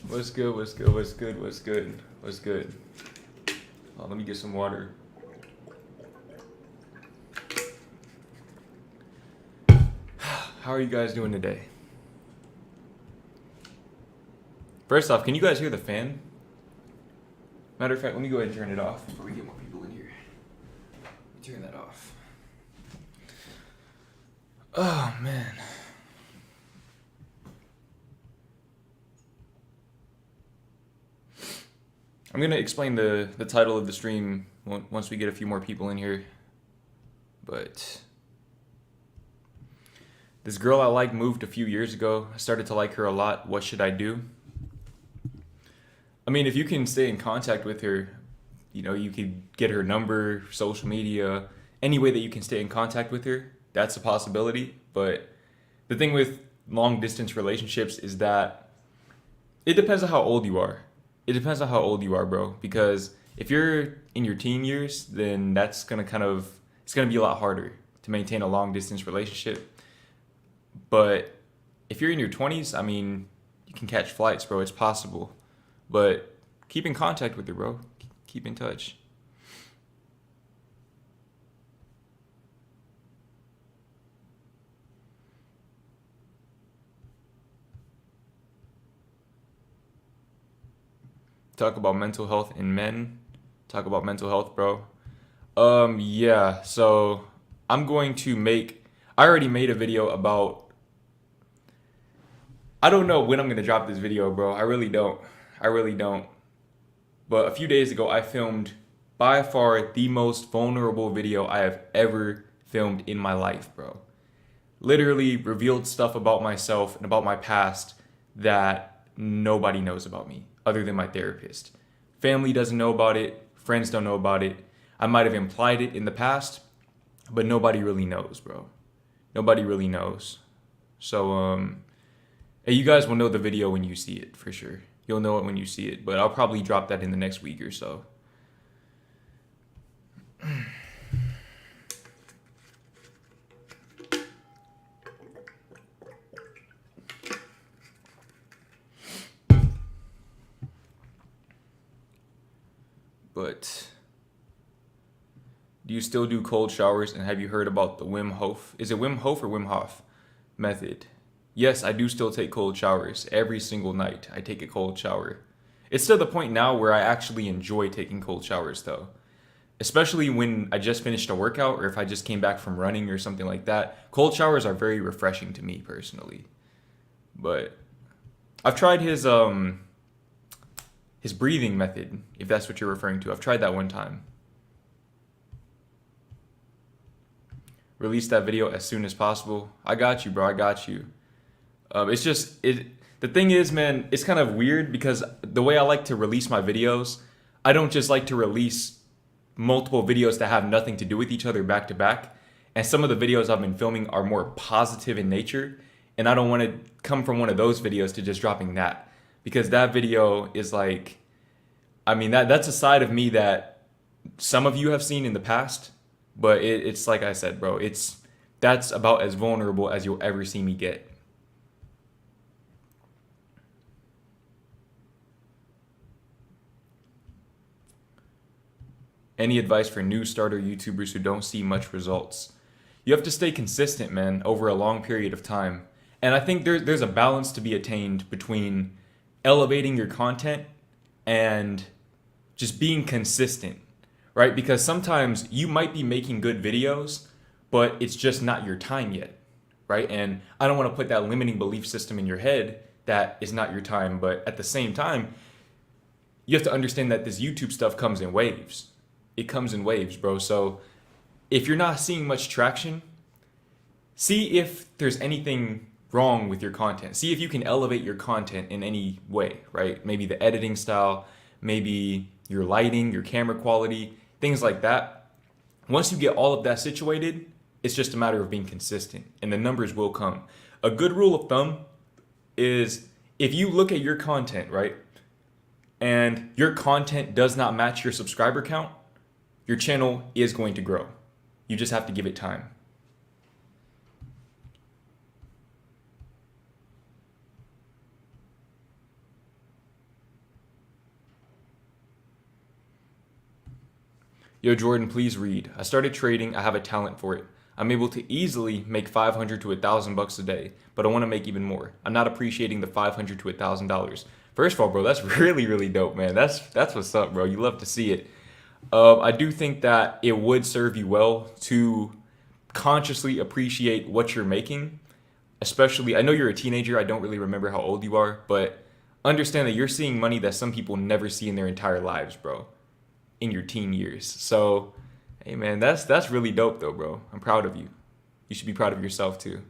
What's good? What's good? What's good? What's good? What's good? Oh, let me get some water. How are you guys doing today? First off, can you guys hear the fan? Matter of fact, let me go ahead and turn it off before we get more people in here. Turn that off. Oh, man. I'm going to explain the title of the stream once we get a few more people in here. But this girl I like moved a few years ago. I started to like her a lot. What should I do? I mean, if you can stay in contact with her, you know, you could get her number, social media, any way that you can stay in contact with her, that's a possibility. But the thing with long distance relationships is that it depends on how old you are. It depends on how old you are, bro. Because if you're in your teen years, then that's gonna it's gonna be a lot harder to maintain a long distance relationship. But if you're in your 20s, I mean, you can catch flights, bro. It's possible. But keep in contact with her, bro. Keep in touch. Talk about mental health in men. Talk about mental health, bro. Yeah, so I already made a video about, I don't know when I'm gonna drop this video, bro. I really don't. But a few days ago, I filmed by far the most vulnerable video I have ever filmed in my life, bro. Literally revealed stuff about myself and about my past that nobody knows about me other than my therapist. Family doesn't know about it. Friends don't know about it. I might have implied it in the past, but nobody really knows, bro. Nobody really knows. So, hey, you guys will know the video when you see it, for sure. You'll know it when you see it, but I'll probably drop that in the next week or so. But do you still do cold showers, and have you heard about the Wim Hof? Is it Wim Hof or Wim Hof method? Yes, I do still take cold showers. Every single night I take a cold shower. It's to the point now where I actually enjoy taking cold showers though. Especially when I just finished a workout or if I just came back from running or something like that. Cold showers are very refreshing to me personally. But I've tried his breathing method, if that's what you're referring to. I've tried that one time. Release that video as soon as possible. I got you, bro. I got you. The thing is, man, it's kind of weird because the way I like to release my videos, I don't just like to release multiple videos that have nothing to do with each other back to back. And some of the videos I've been filming are more positive in nature. And I don't want to come from one of those videos to just dropping that. Because that video is like, I mean, that's a side of me that some of you have seen in the past. But it's like I said, bro, that's about as vulnerable as you'll ever see me get. Any advice for new starter YouTubers who don't see much results? You have to stay consistent, man, over a long period of time. And I think there's a balance to be attained between elevating your content and just being consistent, right? Because sometimes you might be making good videos, but it's just not your time yet, right? And I don't want to put that limiting belief system in your head that is not your time, but at the same time, you have to understand that this YouTube stuff comes in waves. It comes in waves, bro. So if you're not seeing much traction, see if there's anything wrong with your content. See if you can elevate your content in any way, right? Maybe the editing style, maybe your lighting, your camera quality, things like that. Once you get all of that situated, it's just a matter of being consistent and the numbers will come. A good rule of thumb is if you look at your content, right, and your content does not match your subscriber count, your channel is going to grow. You just have to give it time. Yo, Jordan, please read. I started trading. I have a talent for it. I'm able to easily make 500 to $1,000 a day, but I want to make even more. I'm not appreciating the 500 to $1,000. First of all, bro, that's really, really dope, man. That's what's up, bro. You love to see it. I do think that it would serve you well to consciously appreciate what you're making. Especially, I know you're a teenager. I don't really remember how old you are, but understand that you're seeing money that some people never see in their entire lives, bro, in your teen years. So, hey, man, that's really dope, though, bro. I'm proud of you. You should be proud of yourself, too.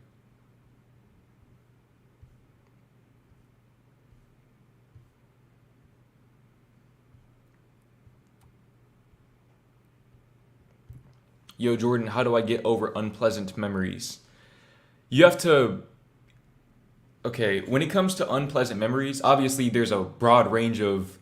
Yo, Jordan, how do I get over unpleasant memories? You have to, okay, when it comes to unpleasant memories, obviously there's a broad range of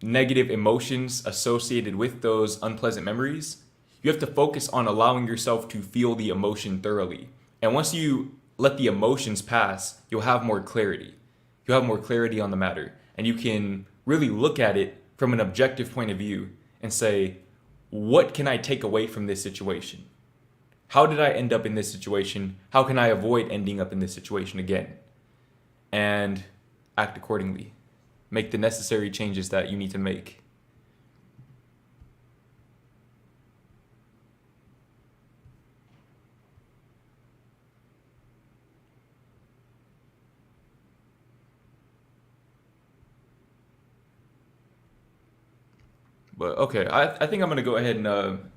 negative emotions associated with those unpleasant memories. You have to focus on allowing yourself to feel the emotion thoroughly. And once you let the emotions pass, you'll have more clarity. You'll have more clarity on the matter. And you can really look at it from an objective point of view and say, what can I take away from this situation? How did I end up in this situation? How can I avoid ending up in this situation again? And act accordingly. Make the necessary changes that you need to make. But okay, I think I'm gonna go ahead and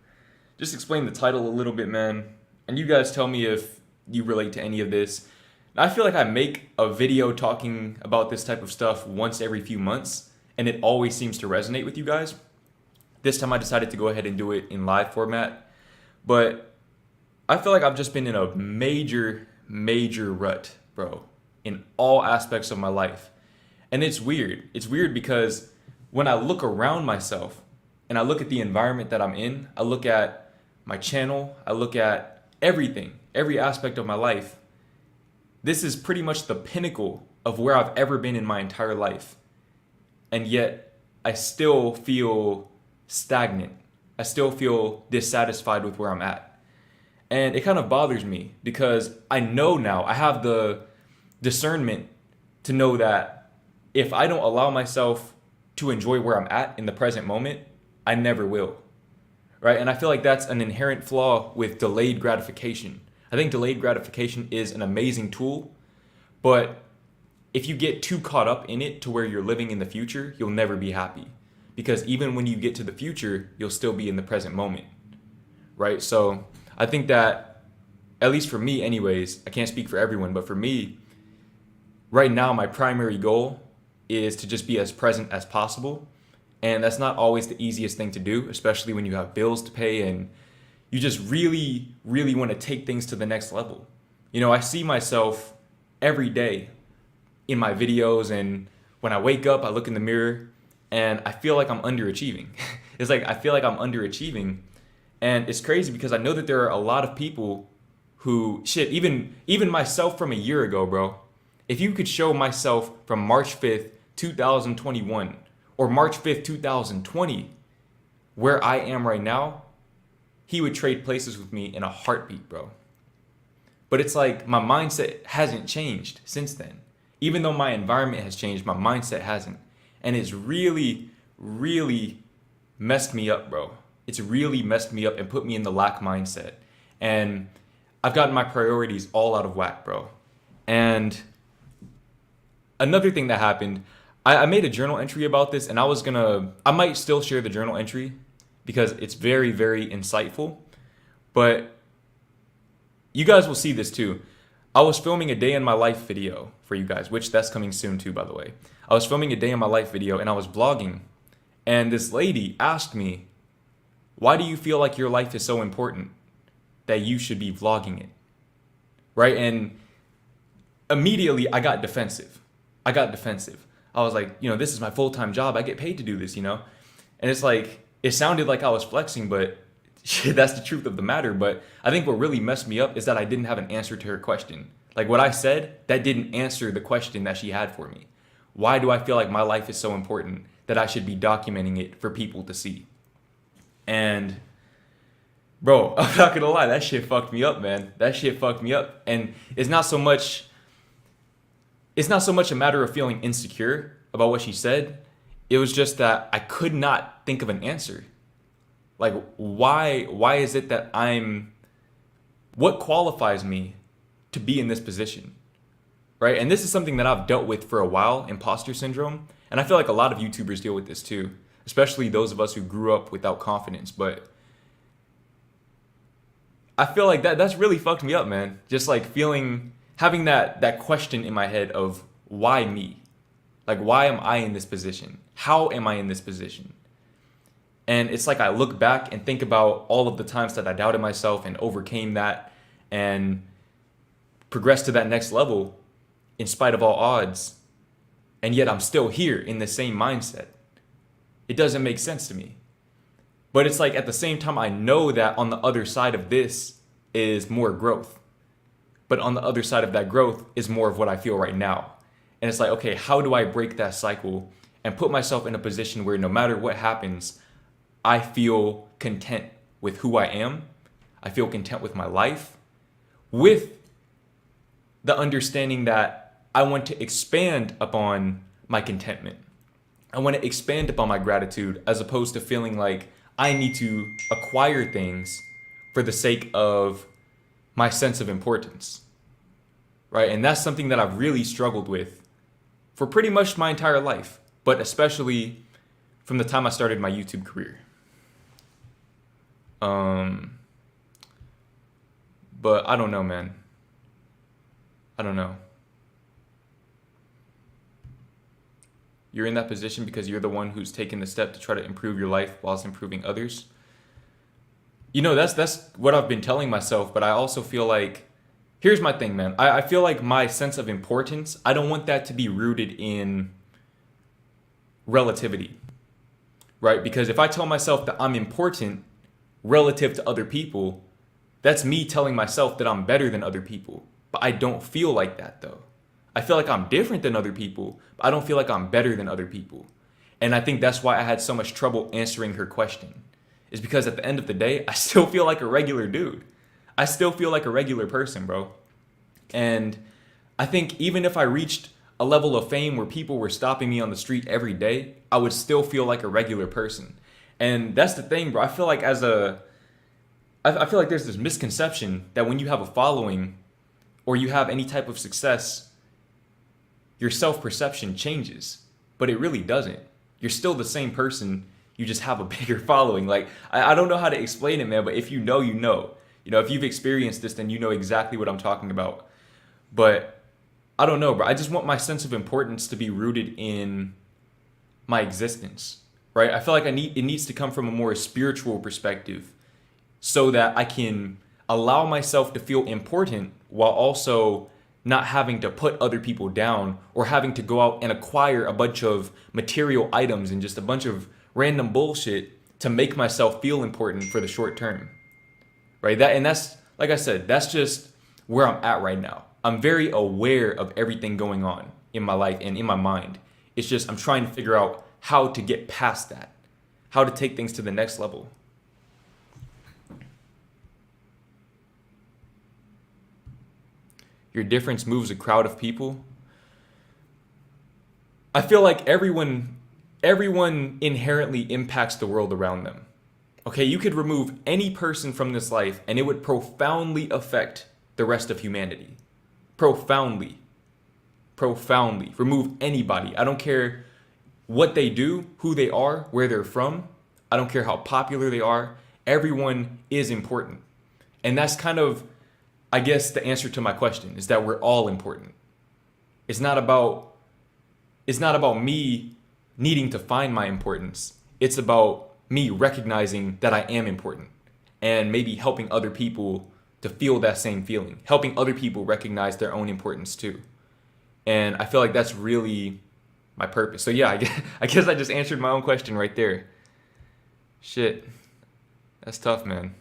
just explain the title a little bit, man. And you guys tell me if you relate to any of this. I feel like I make a video talking about this type of stuff once every few months, and it always seems to resonate with you guys. This time I decided to go ahead and do it in live format. But I feel like I've just been in a major rut, bro, in all aspects of my life. And it's weird. It's weird because when I look around myself and I look at the environment that I'm in, I look at my channel, I look at everything, every aspect of my life. This is pretty much the pinnacle of where I've ever been in my entire life. And yet I still feel stagnant. I still feel dissatisfied with where I'm at. And it kind of bothers me because I know now, I have the discernment to know that if I don't allow myself to enjoy where I'm at in the present moment, I never will. Right? And I feel like that's an inherent flaw with delayed gratification. I think delayed gratification is an amazing tool, but if you get too caught up in it to where you're living in the future, you'll never be happy. Because even when you get to the future, you'll still be in the present moment. Right? So I think that, at least for me anyways, I can't speak for everyone, but for me, right now my primary goal is to just be as present as possible. And that's not always the easiest thing to do, especially when you have bills to pay and you just really want to take things to the next level. You know, I see myself every day in my videos, and when I wake up, I look in the mirror and I feel like I'm underachieving. It's like I feel like I'm underachieving, and it's crazy because I know that there are a lot of people who even myself from a year ago, bro. If you could show myself from March 5th, 2021 or March 5th, 2020, where I am right now, he would trade places with me in a heartbeat, bro. But it's like my mindset hasn't changed since then. Even though my environment has changed, my mindset hasn't. And it's really messed me up, bro. It's really messed me up and put me in the lack mindset. And I've gotten my priorities all out of whack, bro. And another thing that happened, I made a journal entry about this, and I might still share the journal entry because it's very insightful. But you guys will see this too. I was filming a day in my life video for you guys, which that's coming soon too, by the way. I was filming a day in my life video and I was vlogging. And this lady asked me, why do you feel like your life is so important that you should be vlogging it? Right? And immediately I got defensive. I was like, this is my full-time job. I get paid to do this, And it's like, it sounded like I was flexing, but that's the truth of the matter. But I think what really messed me up is that I didn't have an answer to her question. Like what I said, that didn't answer the question that she had for me. Why do I feel like my life is so important that I should be documenting it for people to see? And bro, I'm not gonna lie, that shit fucked me up, man. That shit fucked me up. And it's not so much a matter of feeling insecure about what she said. It was just that I could not think of an answer. Like, why is it that what qualifies me to be in this position? Right? And this is something that I've dealt with for a while, imposter syndrome. And I feel like a lot of YouTubers deal with this too, especially those of us who grew up without confidence. But I feel like that's really fucked me up, man. Just like having that question in my head of why me? Like, why am I in this position? How am I in this position? And it's like I look back and think about all of the times that I doubted myself and overcame that and progressed to that next level in spite of all odds. And yet I'm still here in the same mindset. It doesn't make sense to me. But it's like at the same time, I know that on the other side of this is more growth. But on the other side of that growth is more of what I feel right now. And it's like, okay, how do I break that cycle and put myself in a position where no matter what happens, I feel content with who I am. I feel content with my life, with the understanding that I want to expand upon my contentment. I want to expand upon my gratitude as opposed to feeling like I need to acquire things for the sake of my sense of importance. Right? And that's something that I've really struggled with for pretty much my entire life, but especially from the time I started my YouTube career. But I don't know, man. I don't know. You're in that position because you're the one who's taken the step to try to improve your life whilst improving others. You know, that's what I've been telling myself, but I also feel like, here's my thing, man. I feel like my sense of importance, I don't want that to be rooted in relativity, right? Because if I tell myself that I'm important relative to other people, that's me telling myself that I'm better than other people. But I don't feel like that though. I feel like I'm different than other people, but I don't feel like I'm better than other people. And I think that's why I had so much trouble answering her question. Is because at the end of the day, I still feel like a regular dude. I still feel like a regular person, bro. And I think even if I reached a level of fame where people were stopping me on the street every day, I would still feel like a regular person. And that's the thing, bro. I feel like I feel like there's this misconception that when you have a following or you have any type of success, your self-perception changes, but it really doesn't. You're still the same person. You just have a bigger following. Like, I don't know how to explain it, man, but if you know, you know. You know, if you've experienced this, then you know exactly what I'm talking about. But I don't know, bro. I just want my sense of importance to be rooted in my existence, right? I feel like it needs to come from a more spiritual perspective so that I can allow myself to feel important while also not having to put other people down or having to go out and acquire a bunch of material items and just a bunch of random bullshit to make myself feel important for the short term. Right? That's like I said, that's just where I'm at right now. I'm very aware of everything going on in my life and in my mind. It's just I'm trying to figure out how to get past that, how to take things to the next level. Your difference moves a crowd of people. I feel like everyone inherently impacts the world around them. Okay, you could remove any person from this life and it would profoundly affect the rest of humanity. Profoundly. Remove anybody. I don't care what they do, who they are, where they're from. I don't care how popular they are. Everyone is important. And that's kind of, I guess, the answer to my question is that we're all important. It's not about me needing to find my importance. It's about me recognizing that I am important and maybe helping other people to feel that same feeling, helping other people recognize their own importance too. And I feel like that's really my purpose. So yeah, I guess I just answered my own question right there. Shit, that's tough, man.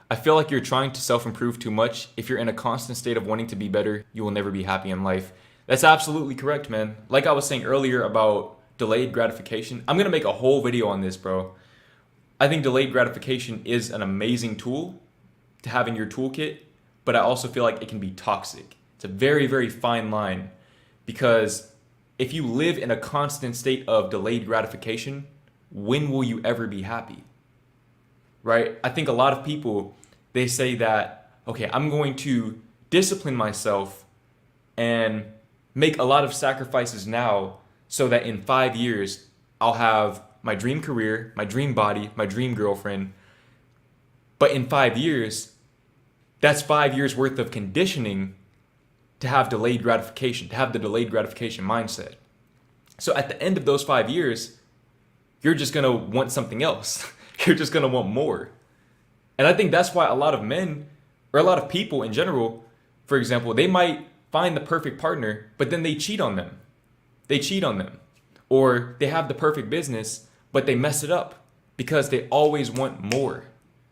I feel like you're trying to self-improve too much. If you're in a constant state of wanting to be better, you will never be happy in life. That's absolutely correct, man. Like I was saying earlier about delayed gratification, I'm gonna make a whole video on this, bro. I think delayed gratification is an amazing tool to have in your toolkit, but I also feel like it can be toxic. It's a very, very fine line because if you live in a constant state of delayed gratification, when will you ever be happy? Right? I think a lot of people, they say that, okay, I'm going to discipline myself and make a lot of sacrifices now so that in 5 years I'll have my dream career, my dream body, my dream girlfriend. But in 5 years, that's 5 years worth of conditioning to have delayed gratification, to have the delayed gratification mindset. So at the end of those 5 years, you're just gonna want something else. You're just gonna want more. And I think that's why a lot of men, or a lot of people in general, for example, they might find the perfect partner, but then they cheat on them. They cheat on them. Or they have the perfect business, but they mess it up because they always want more.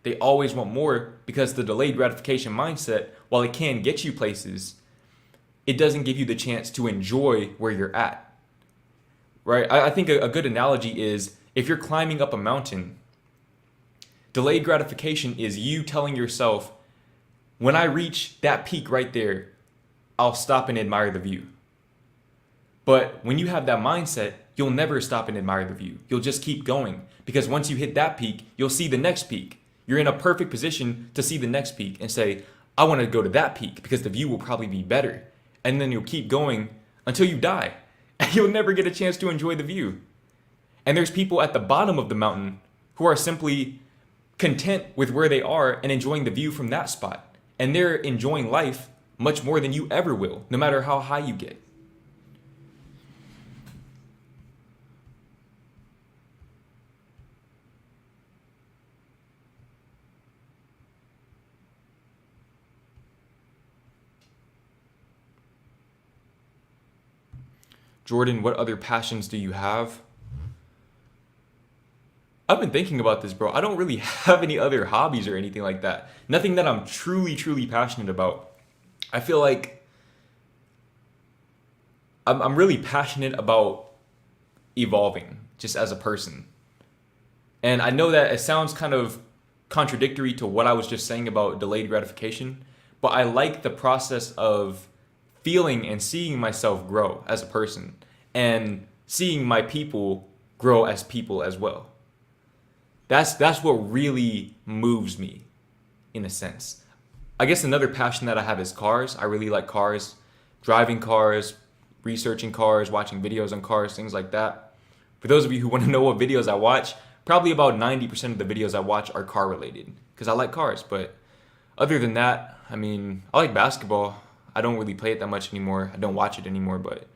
They always want more because the delayed gratification mindset, while it can get you places, it doesn't give you the chance to enjoy where you're at. Right? I think a good analogy is if you're climbing up a mountain, delayed gratification is you telling yourself, when I reach that peak right there, I'll stop and admire the view. But when you have that mindset, you'll never stop and admire the view. You'll just keep going because once you hit that peak, you'll see the next peak. You're in a perfect position to see the next peak and say, I want to go to that peak because the view will probably be better. And then you'll keep going until you die. And you'll never get a chance to enjoy the view. And there's people at the bottom of the mountain who are simply content with where they are and enjoying the view from that spot. And they're enjoying life much more than you ever will, no matter how high you get. Jordan, what other passions do you have? I've been thinking about this, bro. I don't really have any other hobbies or anything like that. Nothing that I'm truly, truly passionate about. I feel like I'm really passionate about evolving just as a person. And I know that it sounds kind of contradictory to what I was just saying about delayed gratification, but I like the process of feeling and seeing myself grow as a person and seeing my people grow as people as well. That's what really moves me in a sense. I guess another passion that I have is cars. I really like cars, driving cars, researching cars, watching videos on cars, things like that. For those of you who want to know what videos I watch, probably about 90% of the videos I watch are car related because I like cars. But other than that, I mean, I like basketball. I don't really play it that much anymore. I don't watch it anymore, but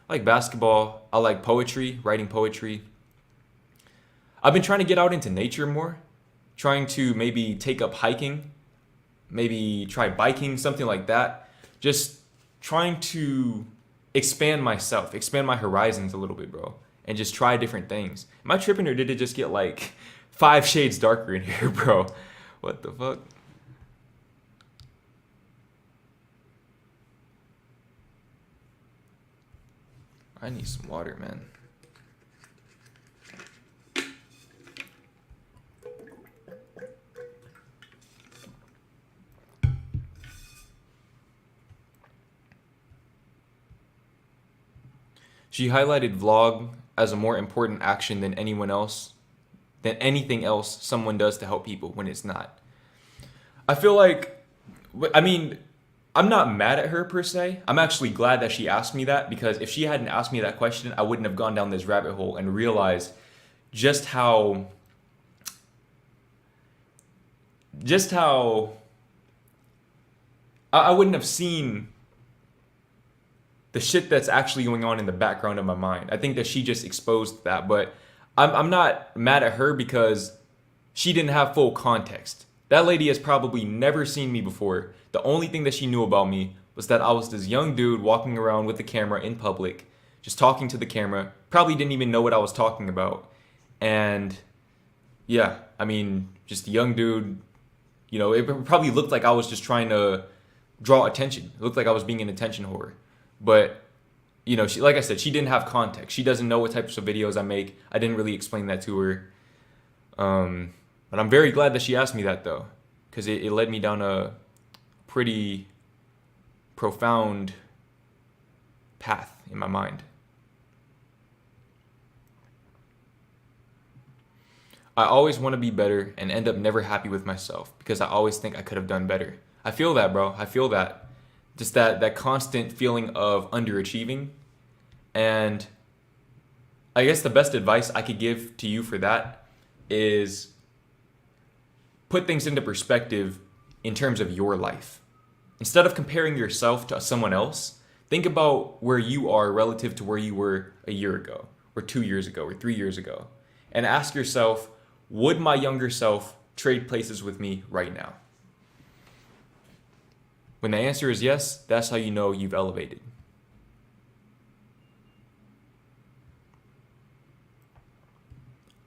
I like basketball. I like poetry, writing poetry. I've been trying to get out into nature more, trying to maybe take up hiking, maybe try biking, something like that. Just trying to expand myself, expand my horizons a little bit, bro, and just try different things. Am I tripping or did it just get like 5 shades darker in here, bro? What the fuck? I need some water, man. She highlighted vlog as a more important action than anything else someone does to help people when it's not. I feel like, I mean, I'm not mad at her per se. I'm actually glad that she asked me that because if she hadn't asked me that question, I wouldn't have gone down this rabbit hole and realized just how I wouldn't have seen the shit that's actually going on in the background of my mind. I think that she just exposed that, but I'm not mad at her because she didn't have full context. That lady has probably never seen me before. The only thing that she knew about me was that I was this young dude walking around with the camera in public, just talking to the camera, probably didn't even know what I was talking about. And yeah, I mean, just a young dude, you know, it probably looked like I was just trying to draw attention. It looked like I was being an attention whore. But she, like I said, she didn't have context. She doesn't know what types of videos I make. I didn't really explain that to her. But I'm very glad that she asked me that though, because it led me down a pretty profound path in my mind. I always want to be better and end up never happy with myself because I always think I could have done better. I feel that, bro. I feel that. Just that constant feeling of underachieving. And I guess the best advice I could give to you for that is put things into perspective in terms of your life. Instead of comparing yourself to someone else, think about where you are relative to where you were a year ago, or 2 years ago, or 3 years ago. And ask yourself, would my younger self trade places with me right now? When the answer is yes, that's how you know you've elevated.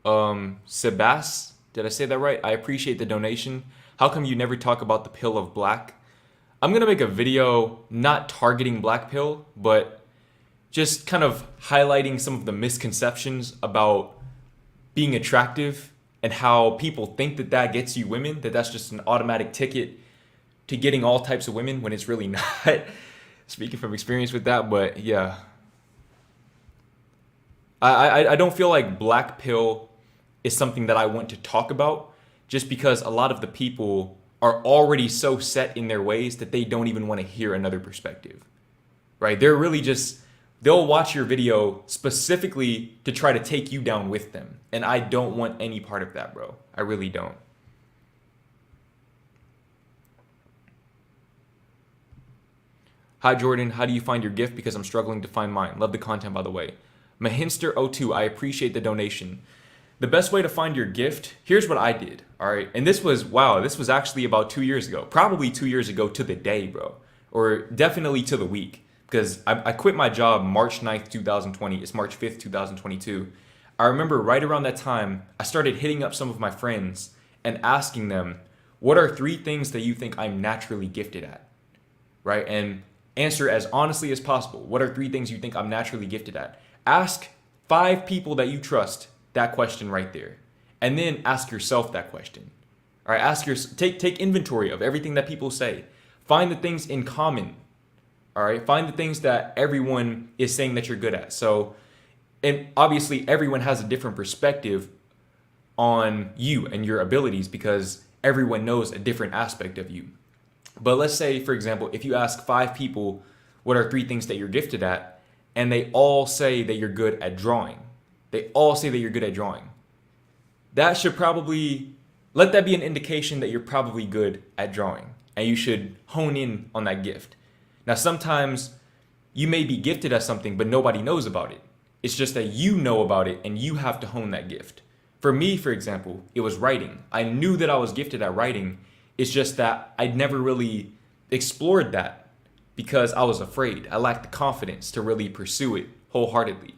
Sebas, did I say that right? I appreciate the donation. How come you never talk about the pill of black? I'm going to make a video not targeting black pill, but just kind of highlighting some of the misconceptions about being attractive and how people think that that gets you women, that that's just an automatic ticket to getting all types of women when it's really not. Speaking from experience with that, but yeah. I don't feel like black pill is something that I want to talk about just because a lot of the people are already so set in their ways that they don't even want to hear another perspective, right? They're really just, they'll watch your video specifically to try to take you down with them. And I don't want any part of that, bro. I really don't. Hi, Jordan. How do you find your gift? Because I'm struggling to find mine. Love the content, by the way. Mahinster02, I appreciate the donation. The best way to find your gift, here's what I did, all right? And this was actually about 2 years ago. Probably 2 years ago to the day, bro. Or definitely to the week. Because I quit my job March 9th, 2020. It's March 5th, 2022. I remember right around that time, I started hitting up some of my friends and asking them, what are 3 things that you think I'm naturally gifted at, right? And answer as honestly as possible. What are 3 things you think I'm naturally gifted at? Ask 5 people that you trust that question right there. And then ask yourself that question. All right, take inventory of everything that people say. Find the things in common. All right, find the things that everyone is saying that you're good at. So, and obviously everyone has a different perspective on you and your abilities because everyone knows a different aspect of you. But let's say, for example, if you ask 5 people, what are 3 things that you're gifted at? And they all say that you're good at drawing. They all say that you're good at drawing. That should probably, let that be an indication that you're probably good at drawing. And you should hone in on that gift. Now, sometimes you may be gifted at something, but nobody knows about it. It's just that you know about it and you have to hone that gift. For me, for example, it was writing. I knew that I was gifted at writing. It's just that I'd never really explored that because I was afraid. I lacked the confidence to really pursue it wholeheartedly.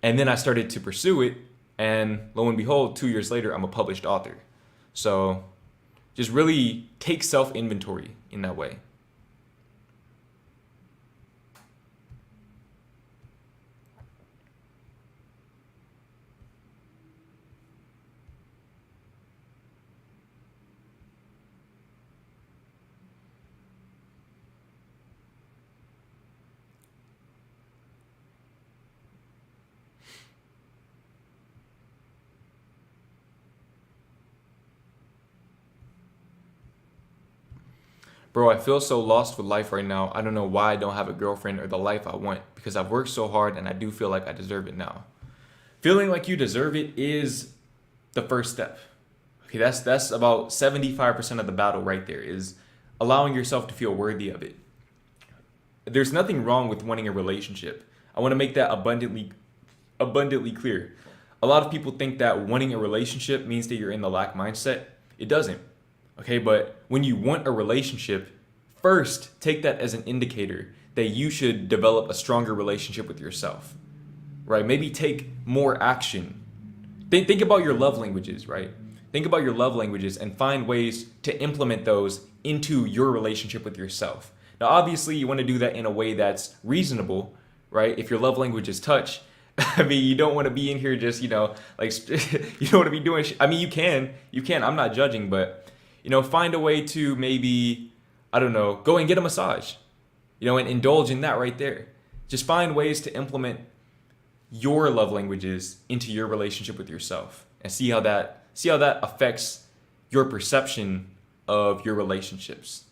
And then I started to pursue it, and lo and behold, 2 years later, I'm a published author. So just really take self-inventory in that way. Bro, I feel so lost with life right now. I don't know why I don't have a girlfriend or the life I want because I've worked so hard and I do feel like I deserve it now. Feeling like you deserve it is the first step. Okay, that's about 75% of the battle right there, is allowing yourself to feel worthy of it. There's nothing wrong with wanting a relationship. I want to make that abundantly clear. A lot of people think that wanting a relationship means that you're in the lack mindset. It doesn't. Okay, but when you want a relationship, first take that as an indicator that you should develop a stronger relationship with yourself, right? Maybe take more action. Think about your love languages, right? Think about your love languages and find ways to implement those into your relationship with yourself. Now, obviously, you want to do that in a way that's reasonable, right? If your love language is touch, I mean, you don't want to be in here just, like, you don't want to be doing I mean, you can, I'm not judging, but, find a way to maybe, I don't know, go and get a massage, and indulge in that right there. Just find ways to implement your love languages into your relationship with yourself and see how that affects your perception of your relationships.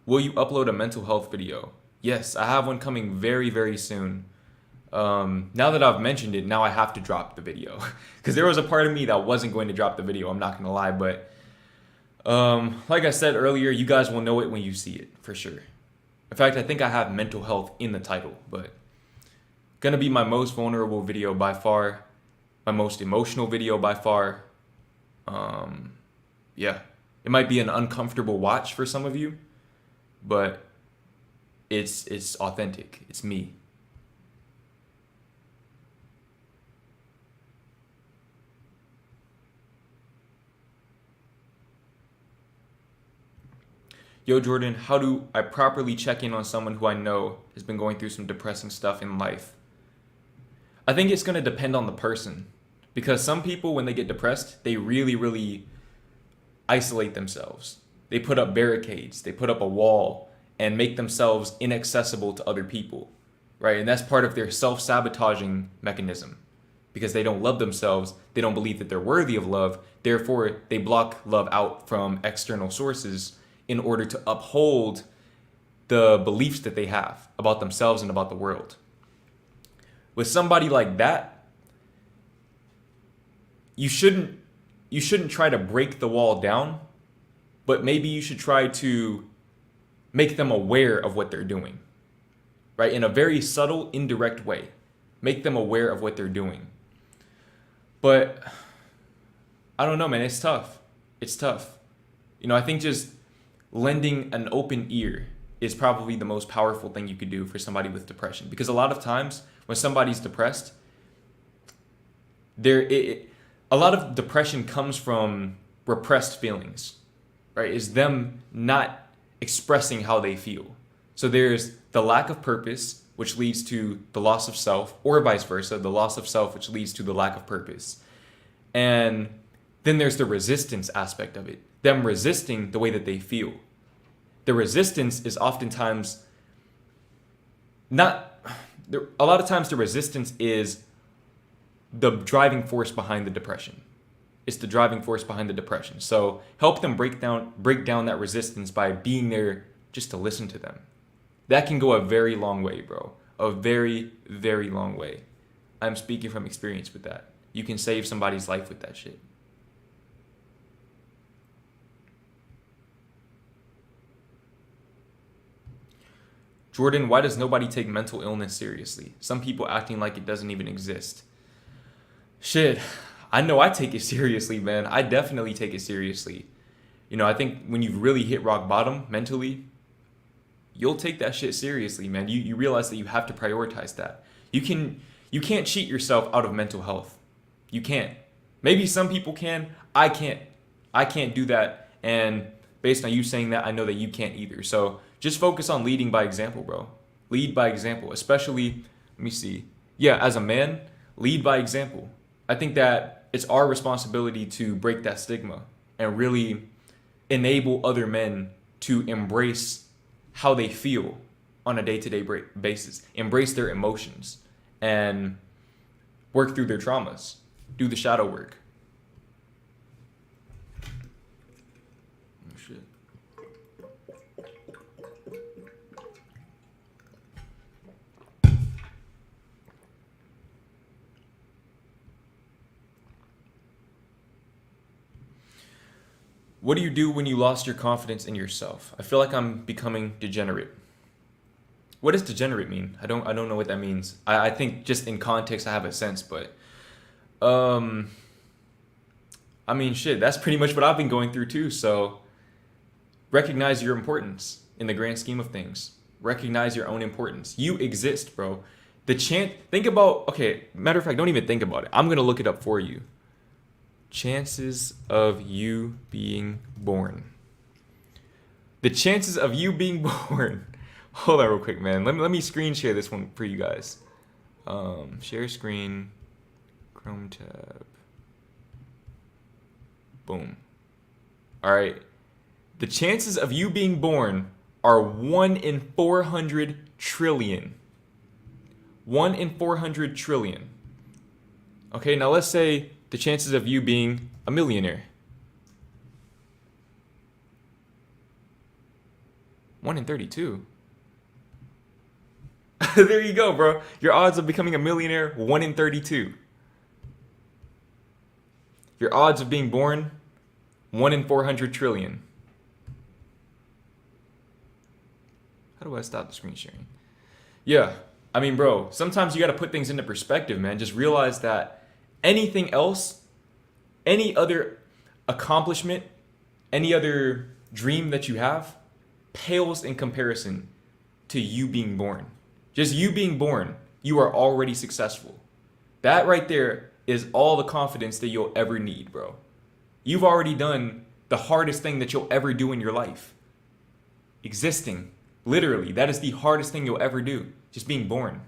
Will you upload a mental health video? Yes, I have one coming very, very soon. Now that I've mentioned it, now I have to drop the video because there was a part of me that wasn't going to drop the video. I'm not going to lie, but like I said earlier, you guys will know it when you see it for sure. In fact, I think I have mental health in the title, but gonna be my most vulnerable video by far, my most emotional video by far. Yeah, it might be an uncomfortable watch for some of you, but it's authentic. It's me. Yo, Jordan, how do I properly check in on someone who I know has been going through some depressing stuff in life? I think it's going to depend on the person, because some people, when they get depressed, they really, really isolate themselves. They put up barricades, they put up a wall and make themselves inaccessible to other people, right? And that's part of their self-sabotaging mechanism, because they don't love themselves. They don't believe that they're worthy of love. Therefore, they block love out from external sources in order to uphold the beliefs that they have about themselves and about the world. With somebody like that, you shouldn't try to break the wall down, but maybe you should try to make them aware of what they're doing, right? In a very subtle, indirect way. Make them aware of what they're doing. But I don't know, man, it's tough. It's tough. I think just lending an open ear is probably the most powerful thing you could do for somebody with depression. Because a lot of times when somebody's depressed, a lot of depression comes from repressed feelings, right? It's them not expressing how they feel. So there's the lack of purpose, which leads to the loss of self, or vice versa, the loss of self, which leads to the lack of purpose. And then there's the resistance aspect of it, them resisting the way that they feel. The resistance is oftentimes a lot of times the resistance is the driving force behind the depression. It's the driving force behind the depression. So help them break down that resistance by being there just to listen to them. That can go a very long way, bro. A very, very long way. I'm speaking from experience with that. You can save somebody's life with that shit. Jordan, why does nobody take mental illness seriously? Some people acting like it doesn't even exist. Shit, I know I take it seriously, man. I definitely take it seriously. I think when you've really hit rock bottom mentally, you'll take that shit seriously, man. You realize that you have to prioritize that. You can't cheat yourself out of mental health. You can't. Maybe some people can. I can't. I can't do that. And based on you saying that, I know that you can't either. So just focus on leading by example, bro. Lead by example, especially, let me see. Yeah, as a man, lead by example. I think that it's our responsibility to break that stigma and really enable other men to embrace how they feel on a day-to-day basis, embrace their emotions, and work through their traumas, do the shadow work. Oh, shit. What do you do when you lost your confidence in yourself? I feel like I'm becoming degenerate. What does degenerate mean? I don't know what that means. I think just in context I have a sense, but I mean shit, that's pretty much what I've been going through too. So recognize your importance in the grand scheme of things. Recognize your own importance. You exist, bro. Think about, okay, matter of fact, don't even think about it. I'm gonna look it up for you. Chances of you being born. The chances of you being born. Hold on real quick, man. Let me screen share this one for you guys. Share screen, Chrome tab. Boom. All right. The chances of you being born are 1 in 400 trillion. 1 in 400 trillion. Okay, now let's say the chances of you being a millionaire. 1 in 32. There you go, bro. Your odds of becoming a millionaire, 1 in 32. Your odds of being born, 1 in 400 trillion. How do I stop the screen sharing? Yeah, I mean, bro, sometimes you got to put things into perspective, man. Just realize that anything else, any other accomplishment, any other dream that you have, pales in comparison to you being born. Just you being born, you are already successful. That right there is all the confidence that you'll ever need, bro. You've already done the hardest thing that you'll ever do in your life. Existing. Literally, that is the hardest thing you'll ever do. Just being born.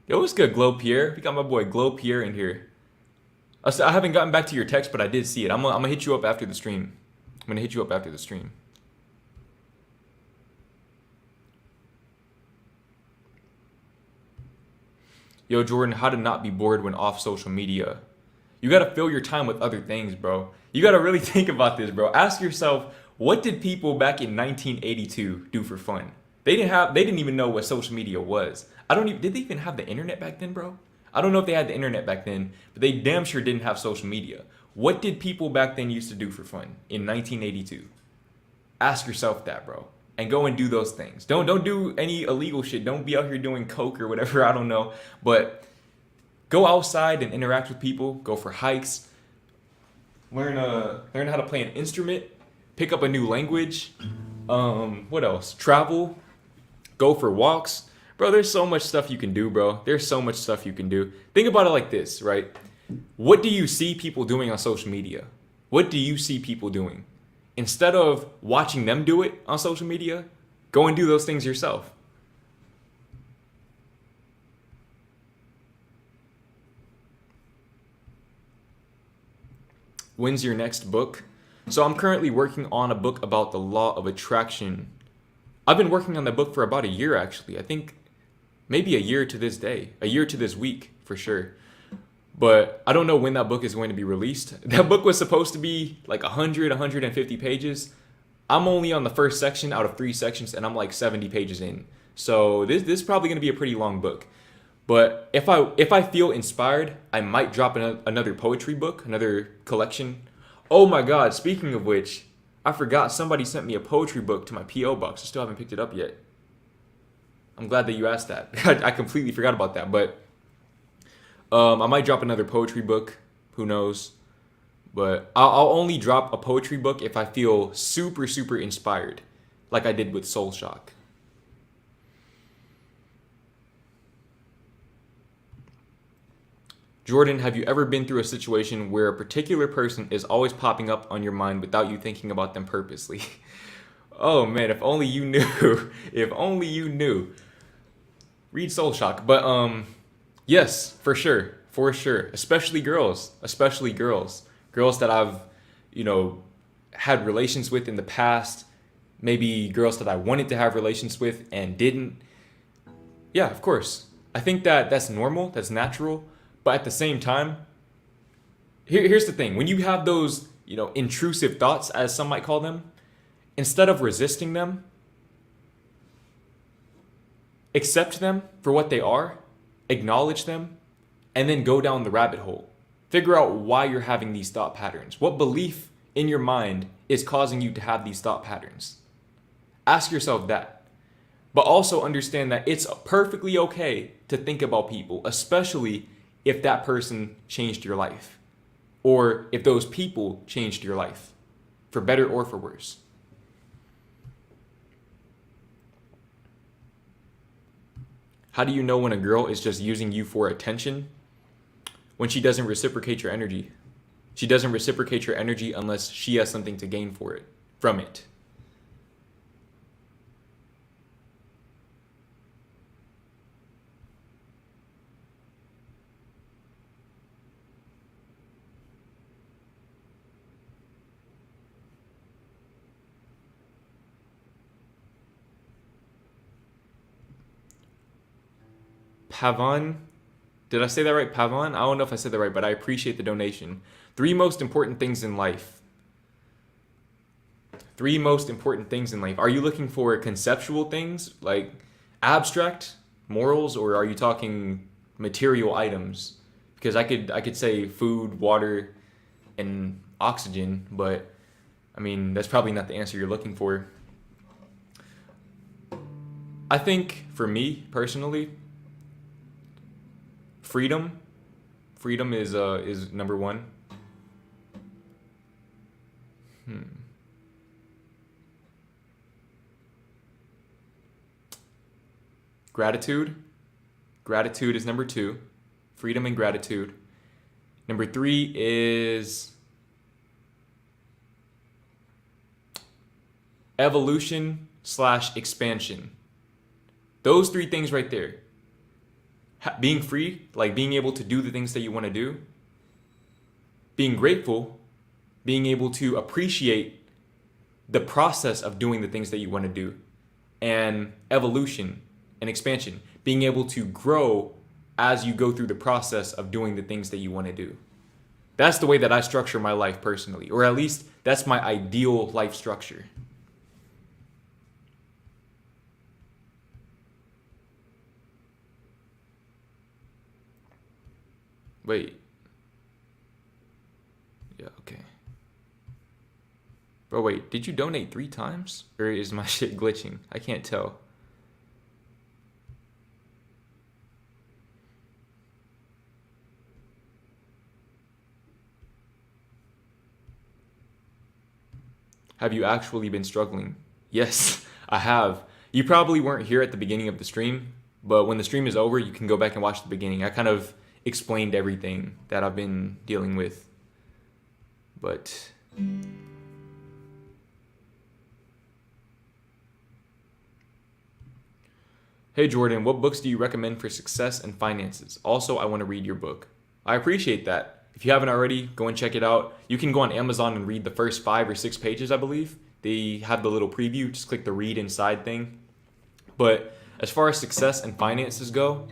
Yo, what's good, Glow Pierre? We got my boy Glow Pierre in here. I haven't gotten back to your text, but I did see it. I'm gonna hit you up after the stream. Yo, Jordan, how to not be bored when off social media? You gotta fill your time with other things, bro. You gotta really think about this, bro. Ask yourself, what did people back in 1982 do for fun? They didn't even know what social media was. Did they even have the internet back then, bro? I don't know if they had the internet back then, but they damn sure didn't have social media. What did people back then used to do for fun in 1982? Ask yourself that, bro. And go and do those things. Don't do any illegal shit. Don't be out here doing coke or whatever, I don't know. But go outside and interact with people. Go for hikes. Learn how to play an instrument. Pick up a new language. What else? Travel. Go for walks. Bro, there's so much stuff you can do, bro. There's so much stuff you can do. Think about it like this, right? What do you see people doing on social media? What do you see people doing? Instead of watching them do it on social media, go and do those things yourself. When's your next book? So I'm currently working on a book about the law of attraction. I've been working on that book for about a year, actually. I think maybe a year to this day, a year to this week for sure. But I don't know when that book is going to be released. That book was supposed to be like 150 pages. I'm only on the first section out of 3 sections, and I'm like 70 pages in. So this is probably going to be a pretty long book. But if I feel inspired, I might drop another poetry book, another collection. Oh my God, speaking of which, I forgot somebody sent me a poetry book to my P.O. box. I still haven't picked it up yet. I'm glad that you asked that. I completely forgot about that. But I might drop another poetry book. Who knows? But I'll only drop a poetry book if I feel super, super inspired, like I did with Soul Shock. Jordan, have you ever been through a situation where a particular person is always popping up on your mind without you thinking about them purposely? Oh man, if only you knew. If only you knew. Read Soul Shock. But yes, for sure. For sure. Especially girls. Girls that I've, had relations with in the past. Maybe girls that I wanted to have relations with and didn't. Yeah, of course. I think that's normal. That's natural. But at the same time, here's the thing. When you have those, intrusive thoughts, as some might call them, instead of resisting them, accept them for what they are, acknowledge them, and then go down the rabbit hole. Figure out why you're having these thought patterns. What belief in your mind is causing you to have these thought patterns? Ask yourself that. But also understand that it's perfectly okay to think about people, especially if that person changed your life, or if those people changed your life, for better or for worse. How do you know when a girl is just using you for attention? when she doesn't reciprocate your energy. She doesn't reciprocate your energy unless she has something to gain from it. Pavan, did I say that right? Pavan? I don't know if I said that right, but I appreciate the donation. 3 most important things in life. 3 most important things in life. Are you looking for conceptual things, like abstract morals, or are you talking material items? Because I could say food, water, and oxygen, but I mean, that's probably not the answer you're looking for. I think for me personally, freedom is number 1. Gratitude is number 2. Freedom and gratitude. Number 3 is evolution/expansion. Those 3 things right there. Being free, like being able to do the things that you want to do. Being grateful, being able to appreciate the process of doing the things that you want to do. And evolution and expansion, being able to grow as you go through the process of doing the things that you want to do. That's the way that I structure my life personally, or at least that's my ideal life structure. Wait. Yeah, okay. Bro, wait, did you donate 3 times? Or is my shit glitching? I can't tell. Have you actually been struggling? Yes, I have. You probably weren't here at the beginning of the stream, but when the stream is over, you can go back and watch the beginning. I kind of explained everything that I've been dealing with. But hey Jordan, what books do you recommend for success and finances? Also, I want to read your book. I appreciate that. If you haven't already, go and check it out. You can go on Amazon and read the first 5 or 6 pages, I believe. They have the little preview. Just click the read inside thing. But as far as success and finances go,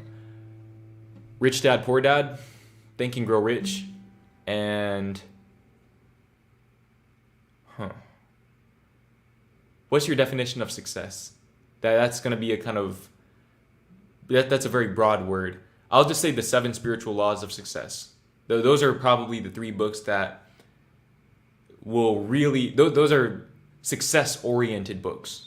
Rich Dad, Poor Dad, Think and Grow Rich, and what's your definition of success? That's going to be a kind of, that's a very broad word. I'll just say the 7 spiritual laws of success. Those are probably the 3 books that will really, those are success-oriented books.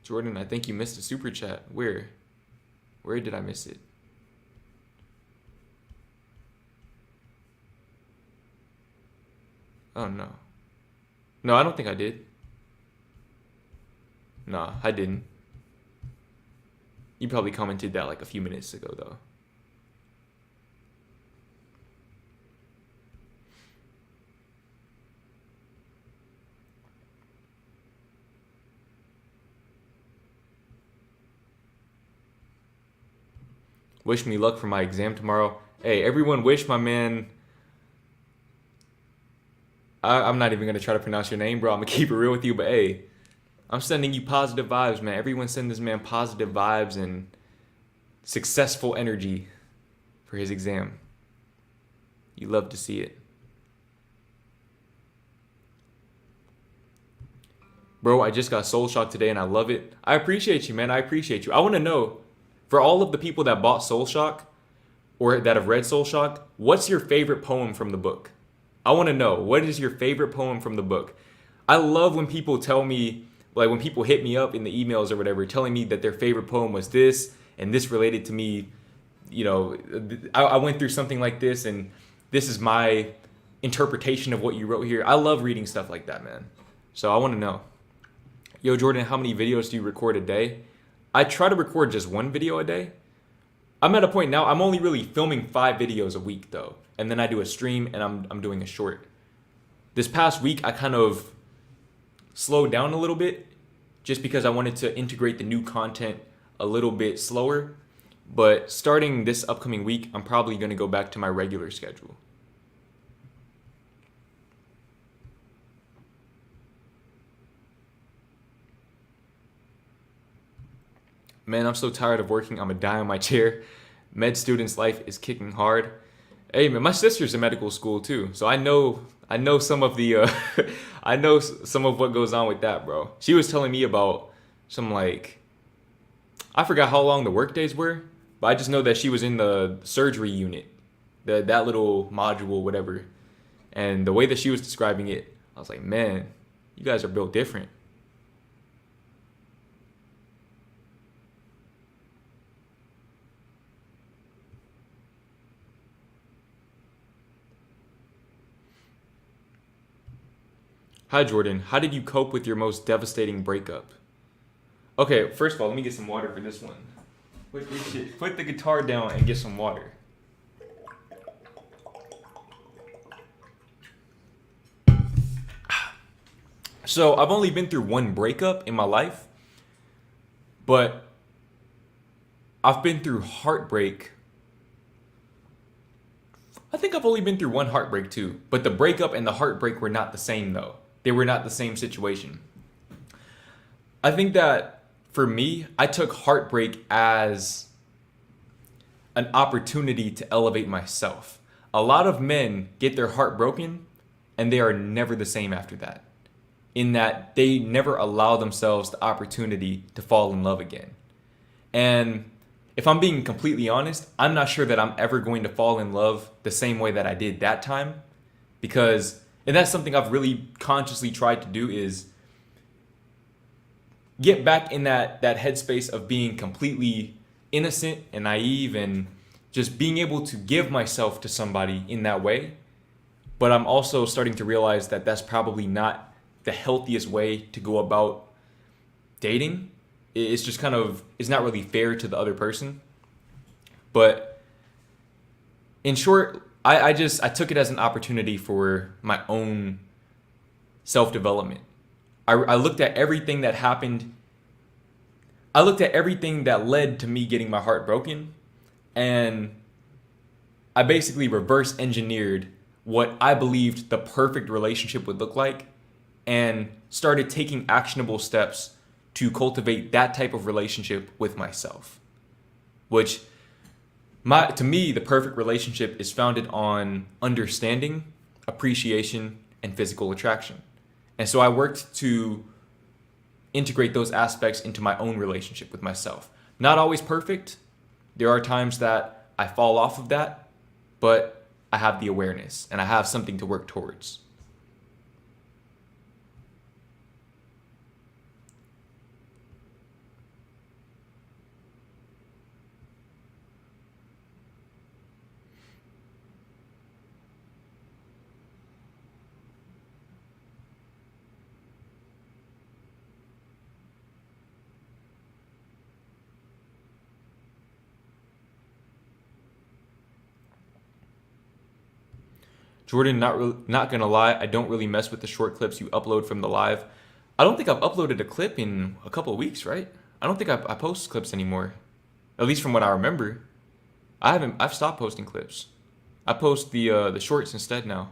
Jordan, I think you missed a super chat. Where did I miss it? Oh, no. No, I don't think I did. Nah, I didn't. You probably commented that like a few minutes ago, though. Wish me luck for my exam tomorrow. Hey, everyone wish my man... I'm not even going to try to pronounce your name, bro. I'm going to keep it real with you, but hey, I'm sending you positive vibes, man. Everyone send this man positive vibes and successful energy for his exam. You love to see it. Bro, I just got Soul Shock today and I love it. I appreciate you, man. I appreciate you. I want to know, for all of the people that bought Soul Shock or that have read Soul Shock, what's your favorite poem from the book? I want to know, what is your favorite poem from the book? I love when people tell me, like when people hit me up in the emails or whatever, telling me that their favorite poem was this and this related to me. You know, I went through something like this and this is my interpretation of what you wrote here. I love reading stuff like that, man. So I want to know. yo, Jordan, how many videos do you record a day? I try to record just one video a day. I'm at a point now, I'm only really filming 5 videos a week though. And then I do a stream and I'm doing a short. This past week, I kind of slowed down a little bit just because I wanted to integrate the new content a little bit slower. But starting this upcoming week, I'm probably going to go back to my regular schedule. Man, I'm so tired of working. I'm going to die on my chair. Med student's life is kicking hard. Hey, man, my sister's in medical school too. So I know some of the, I know some of what goes on with that, bro. She was telling me about some I forgot how long the work days were, but I just know that she was in the surgery unit, that little module, whatever. And the way that she was describing it, I was like, man, you guys are built different. Hi, Jordan. How did you cope with your most devastating breakup? Okay, first of all, let me get some water for this one. Put the guitar down and get some water. So I've only been through one breakup in my life, but I've been through heartbreak. I think I've only been through one heartbreak too, but the breakup and the heartbreak were not the same though. They were not the same situation. I think that for me, I took heartbreak as an opportunity to elevate myself. A lot of men get their heart broken and they are never the same after that, in that they never allow themselves the opportunity to fall in love again. And if I'm being completely honest, I'm not sure that I'm ever going to fall in love the same way that I did that time, because, and that's something I've really consciously tried to do, is get back in that headspace of being completely innocent and naive and just being able to give myself to somebody in that way. But I'm also starting to realize that that's probably not the healthiest way to go about dating. It's just kind of, it's not really fair to the other person. But in short, I took it as an opportunity for my own self-development. I looked at everything that happened. I looked at everything that led to me getting my heart broken, and I basically reverse engineered what I believed the perfect relationship would look like and started taking actionable steps to cultivate that type of relationship with myself, which to me, the perfect relationship is founded on understanding, appreciation, and physical attraction. And so I worked to integrate those aspects into my own relationship with myself. Not always perfect. There are times that I fall off of that, but I have the awareness and I have something to work towards. Jordan, not gonna lie, I don't really mess with the short clips you upload from the live. I don't think I've uploaded a clip in a couple of weeks, right? I don't think I post clips anymore, at least from what I remember. I've stopped posting clips. I post the shorts instead now.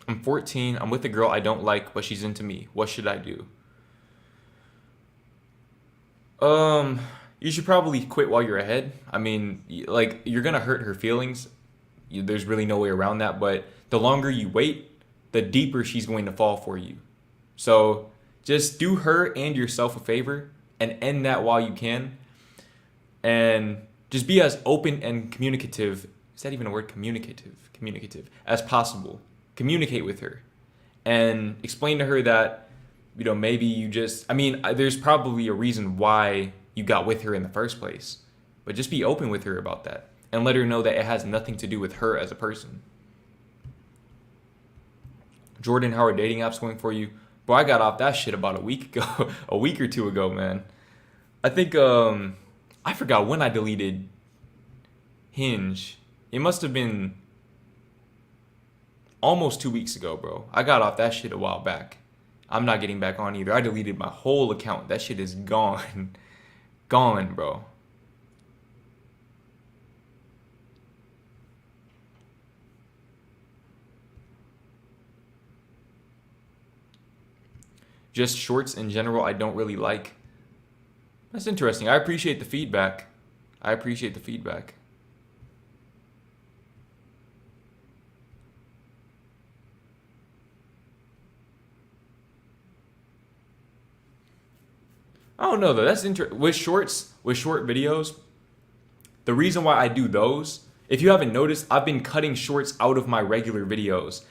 I'm 14. I'm with a girl I don't like, but she's into me. What should I do? You should probably quit while you're ahead. I mean, like, you're gonna hurt her feelings. There's really no way around that. But the longer you wait, the deeper she's going to fall for you. So just do her and yourself a favor and end that while you can. And just be as open and communicative. Is that even a word? Communicative as possible. Communicate with her and explain to her that, maybe you just, there's probably a reason why you got with her in the first place. But just be open with her about that and let her know that it has nothing to do with her as a person. Jordan, how are dating apps going for you? Bro, I got off that shit about a week ago, a week or two ago, man. I think I forgot when I deleted Hinge. It must have been almost 2 weeks ago, bro. I got off that shit a while back. I'm not getting back on either. I deleted my whole account. That shit is gone. Gone, bro. Just shorts in general, I don't really like. That's interesting. I appreciate the feedback. I appreciate the feedback. I don't know though. That's interesting. With short videos, the reason why I do those, if you haven't noticed, I've been cutting shorts out of my regular videos.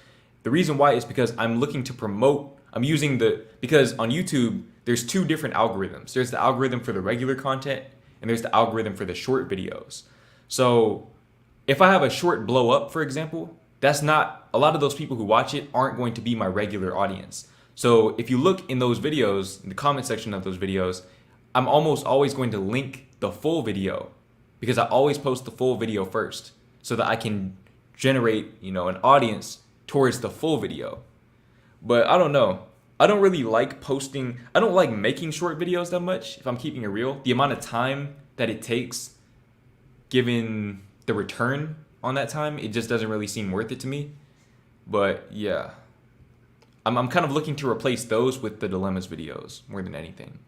The reason why is because I'm looking to promote. Because on YouTube, there's two different algorithms. There's the algorithm for the regular content and there's the algorithm for the short videos. So if I have a short blow up, for example, that's not, a lot of those people who watch it aren't going to be my regular audience. So if you look in those videos, in the comment section of those videos, I'm almost always going to link the full video because I always post the full video first so that I can generate, an audience towards the full video. But I don't know. I don't really like posting. I don't like making short videos that much, if I'm keeping it real. The amount of time that it takes, given the return on that time, it just doesn't really seem worth it to me. But yeah, I'm kind of looking to replace those with the dilemmas videos more than anything.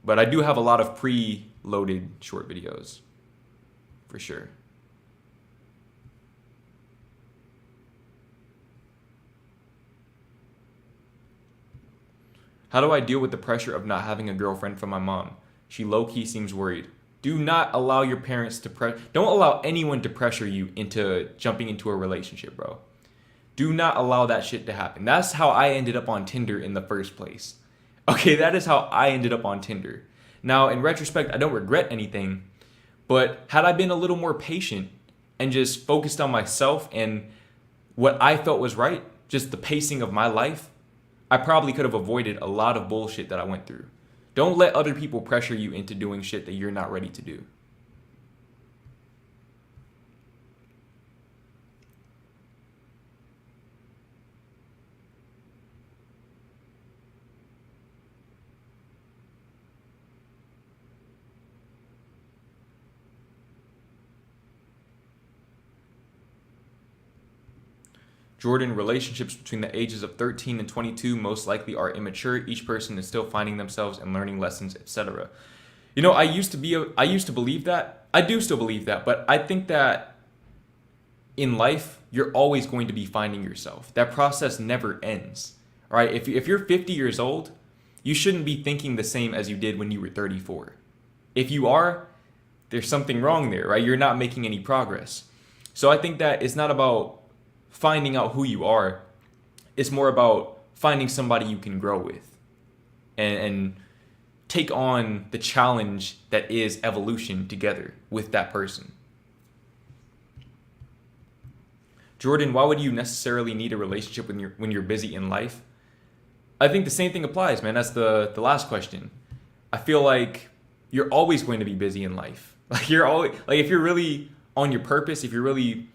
But I do have a lot of pre-loaded short videos, for sure. How do I deal with the pressure of not having a girlfriend from my mom? She low-key seems worried. Do not allow your parents to don't allow anyone to pressure you into jumping into a relationship, bro. Do not allow that shit to happen. That's how I ended up on Tinder in the first place. Okay, that is how I ended up on Tinder. Now, in retrospect, I don't regret anything, but had I been a little more patient and just focused on myself and what I felt was right, just the pacing of my life, I probably could have avoided a lot of bullshit that I went through. Don't let other people pressure you into doing shit that you're not ready to do. Jordan, relationships between the ages of 13 and 22 most likely are immature. Each person is still finding themselves and learning lessons, etc. I used to believe that. I do still believe that, but I think that in life, you're always going to be finding yourself. That process never ends. All right? If you're 50 years old, you shouldn't be thinking the same as you did when you were 34. If you are, there's something wrong there, right? You're not making any progress. So I think that it's not about finding out who you are. It's more about finding somebody you can grow with and take on the challenge that is evolution together with that person. Jordan, why would you necessarily need a relationship when you're busy in life? I think the same thing applies, man. That's the last question. I feel like you're always going to be busy in life. Like if you're really on your purpose, if you're really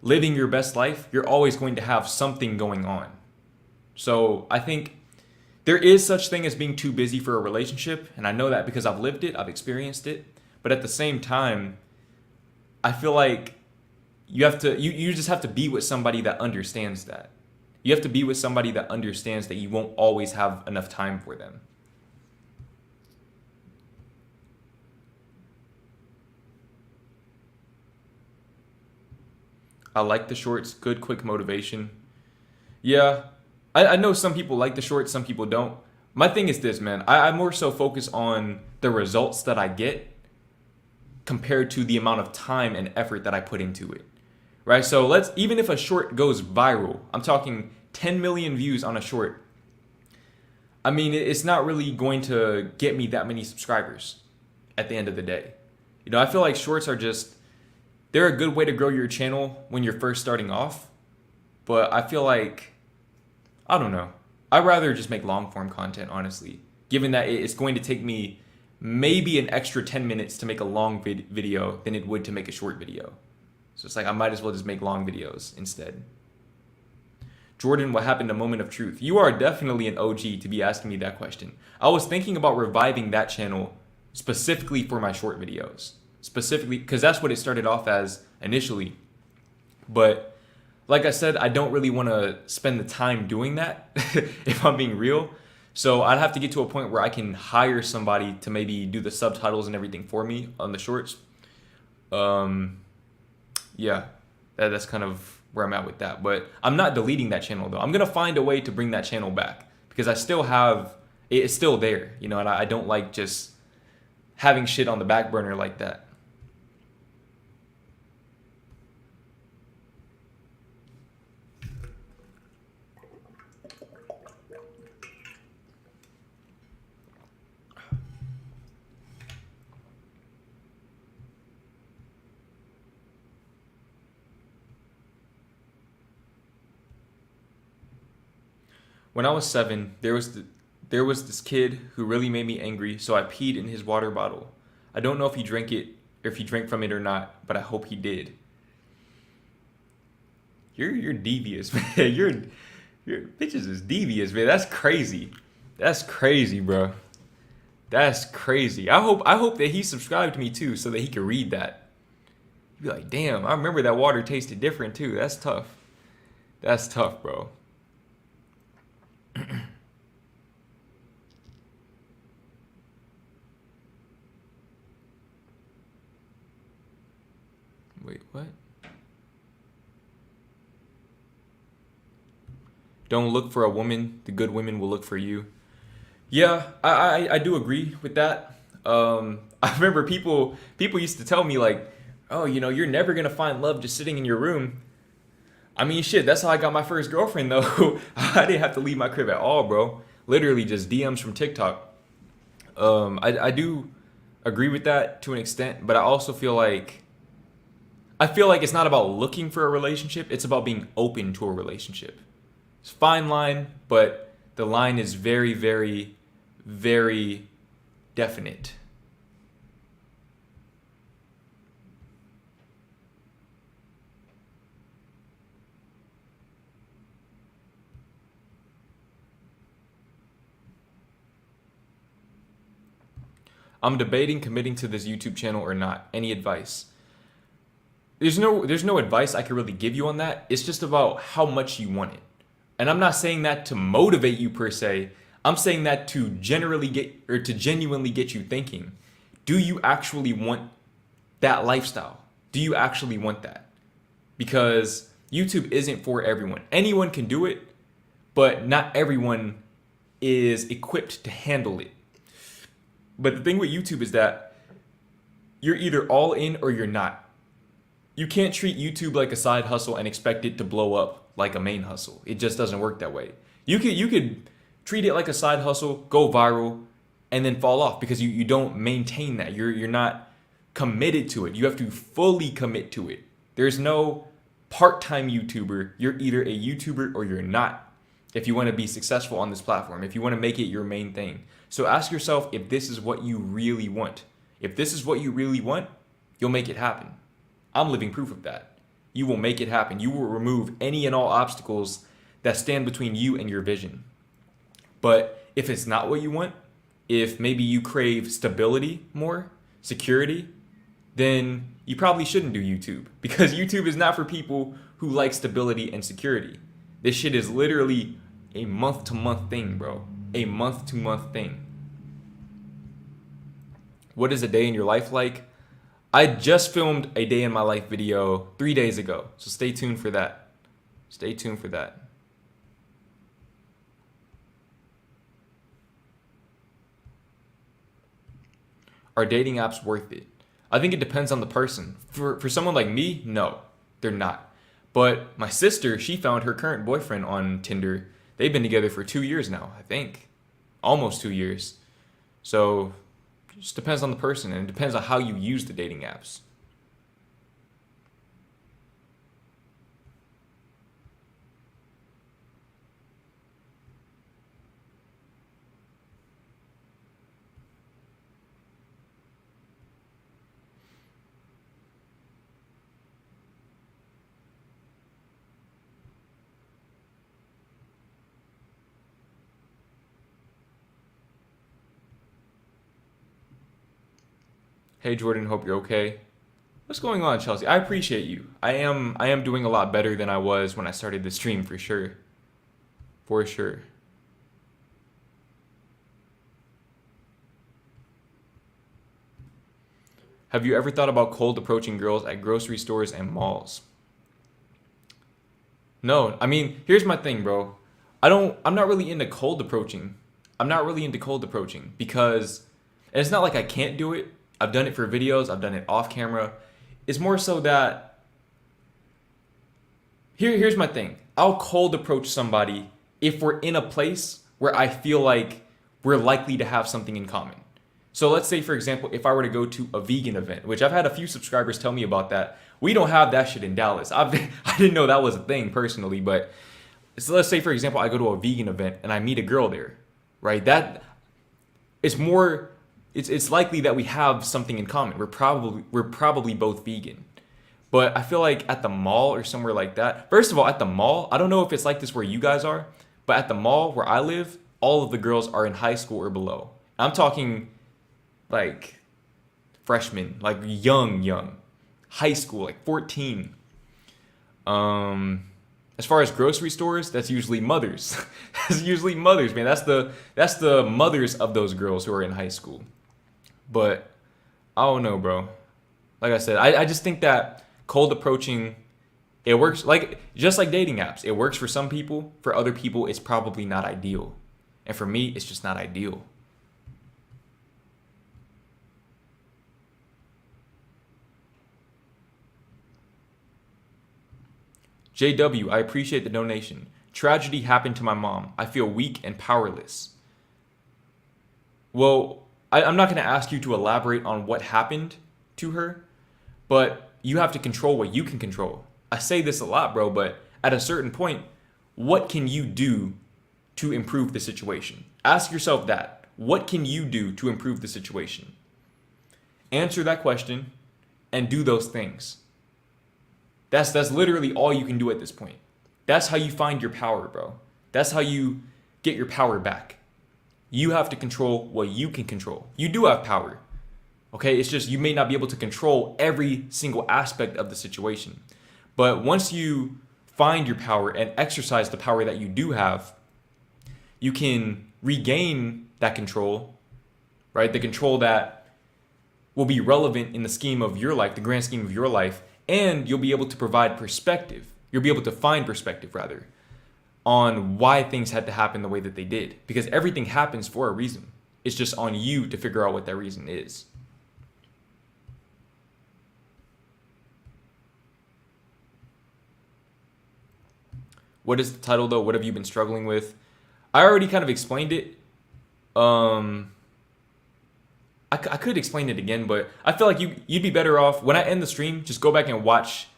living your best life, you're always going to have something going on. So I think there is such thing as being too busy for a relationship, and I know that because I've lived it, I've experienced it. But at the same time, I feel like you just have to be with somebody that understands that. You have to be with somebody that understands that you won't always have enough time for them. I like the shorts, good quick motivation. Yeah, I know some people like the shorts, some people don't. My thing is this, man. I more so focus on the results that I get compared to the amount of time and effort that I put into it. Right? So even if a short goes viral, I'm talking 10 million views on a short. I mean, it's not really going to get me that many subscribers at the end of the day. I feel like shorts are just, they're a good way to grow your channel when you're first starting off. But I feel like, I don't know. I'd rather just make long form content, honestly. Given that it's going to take me maybe an extra 10 minutes to make a long video than it would to make a short video. So it's like I might as well just make long videos instead. Jordan, what happened to Moment of Truth? You are definitely an OG to be asking me that question. I was thinking about reviving that channel specifically for my short videos. Specifically, because that's what it started off as initially. But like I said, I don't really want to spend the time doing that, if I'm being real. So I'd have to get to a point where I can hire somebody to maybe do the subtitles and everything for me on the shorts. Yeah, that's kind of where I'm at with that. But I'm not deleting that channel though. I'm gonna find a way to bring that channel back because I still have it's still there, and I don't like just having shit on the back burner like that. When I was 7, there was this kid who really made me angry, so I peed in his water bottle. I don't know if he drank it or if he drank from it or not, but I hope he did. You're devious, man. Your bitches is devious, man. That's crazy. That's crazy, bro. That's crazy. I hope that he subscribed to me too, so that he could read that. He'd be like, damn, I remember that water tasted different too. That's tough. That's tough, bro. Wait, what? Don't look for a woman. The good women will look for you. Yeah, I do agree with that. I remember people used to tell me like, oh, you're never gonna find love just sitting in your room. I mean, shit, that's how I got my first girlfriend though. I didn't have to leave my crib at all, bro. Literally just DMs from TikTok. I do agree with that to an extent, but I also feel like it's not about looking for a relationship. It's about being open to a relationship. It's a fine line, but the line is very, very, very definite. I'm debating committing to this YouTube channel or not. Any advice? There's no advice I can really give you on that. It's just about how much you want it. And I'm not saying that to motivate you per se. I'm saying that to genuinely get you thinking. Do you actually want that lifestyle? Do you actually want that? Because YouTube isn't for everyone. Anyone can do it, but not everyone is equipped to handle it. But the thing with YouTube is that you're either all in or you're not. You can't treat YouTube like a side hustle and expect it to blow up like a main hustle. It just doesn't work that way. You could treat it like a side hustle, go viral, and then fall off because you don't maintain that. You're not committed to it. You have to fully commit to it. There's no part-time YouTuber. You're either a YouTuber or you're not. If you want to be successful on this platform, if you want to make it your main thing. So ask yourself if this is what you really want. If this is what you really want, you'll make it happen. I'm living proof of that. You will make it happen. You will remove any and all obstacles that stand between you and your vision. But if it's not what you want, if maybe you crave stability more, security, then you probably shouldn't do YouTube because YouTube is not for people who like stability and security. This shit is literally a month-to-month thing, bro. A month-to-month thing. What is a day in your life like? I just filmed a day in my life video 3 days ago, so stay tuned for that. Stay tuned for that. Are dating apps worth it? I think it depends on the person. For someone like me, no, they're not. But my sister, she found her current boyfriend on Tinder. They've been together for 2 years now, I think. Almost 2 years. So Just depends on the person, and it depends on how you use the dating apps. Hey Jordan, hope you're okay. What's going on, Chelsea? I appreciate you. I am doing a lot better than I was when I started the stream, for sure. For sure. Have you ever thought about cold approaching girls at grocery stores and malls? No, I mean, here's my thing, bro. I'm not really into cold approaching. I'm not really into cold approaching because and it's not like I can't do it. I've done it for videos, I've done it off camera. It's more so that here's my thing. I'll cold approach somebody if we're in a place where I feel like we're likely to have something in common. So let's say, for example, if I were to go to a vegan event, which I've had a few subscribers tell me about that. We don't have that shit in Dallas. I didn't know that was a thing personally, but so let's say, for example, I go to a vegan event and I meet a girl there, right? That it's more, it's likely that we have something in common. We're probably both vegan. But I feel like at the mall or somewhere like that, first of all, at the mall, I don't know if it's like this where you guys are, but at the mall where I live, all of the girls are in high school or below. I'm talking like freshmen, like young, high school, like 14. As far as grocery stores, that's usually mothers. That's usually mothers, man. That's the mothers of those girls who are in high school. But I don't know, bro. Like I said, I just think that cold approaching, it works like just like dating apps. It works for some people. For other people, it's probably not ideal. And for me, it's just not ideal. JW, I appreciate the donation. Tragedy happened to my mom. I feel weak and powerless. Well, I'm not going to ask you to elaborate on what happened to her, but you have to control what you can control. I say this a lot, bro, but at a certain point, what can you do to improve the situation? Ask yourself that. What can you do to improve the situation? Answer that question and do those things. That's literally all you can do at this point. That's how you find your power, bro. That's how you get your power back. You have to control what you can control. You do have power. Okay, it's just you may not be able to control every single aspect of the situation. But once you find your power and exercise the power that you do have, you can regain that control, right? The control that will be relevant in the scheme of your life, the grand scheme of your life, and you'll be able to provide perspective. You'll be able to find perspective, rather, on why things had to happen the way that they did. Because everything happens for a reason. It's just on you to figure out what that reason is. What is the title, though? What have you been struggling with? I already kind of explained it. I could explain it again, but I feel like you'd be better off when I end the stream, just go back and watch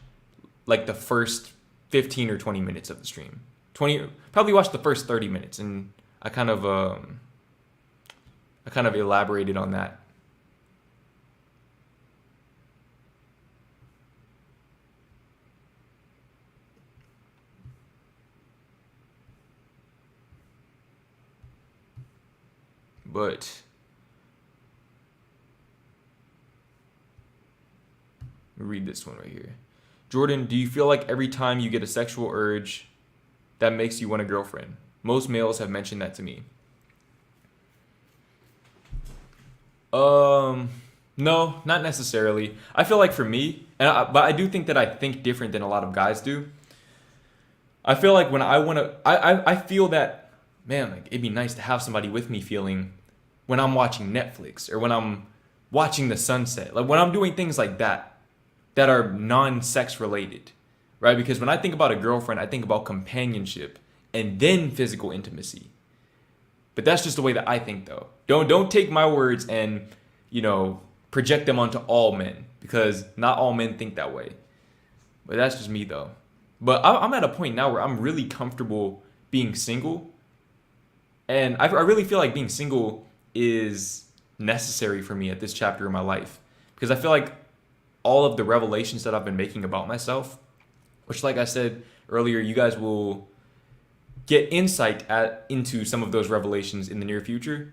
like the first 15 or 20 minutes of the stream. Probably watch the first 30 minutes, and I kind of elaborated on that. But let me read this one right here. Jordan, do you feel like every time you get a sexual urge that makes you want a girlfriend? Most males have mentioned that to me. No, not necessarily. I feel like for me, but I do think that I think different than a lot of guys do. I feel like when I want to, I feel that, man, like it'd be nice to have somebody with me feeling when I'm watching Netflix or when I'm watching the sunset. Like when I'm doing things like that are non-sex related, right? Because when I think about a girlfriend, I think about companionship and then physical intimacy. But that's just the way that I think, though. Don't take my words and, project them onto all men, because not all men think that way. But that's just me though. But I'm at a point now where I'm really comfortable being single. And I really feel like being single is necessary for me at this chapter of my life. Because I feel like all of the revelations that I've been making about myself, which, like I said earlier, you guys will get insight into some of those revelations in the near future.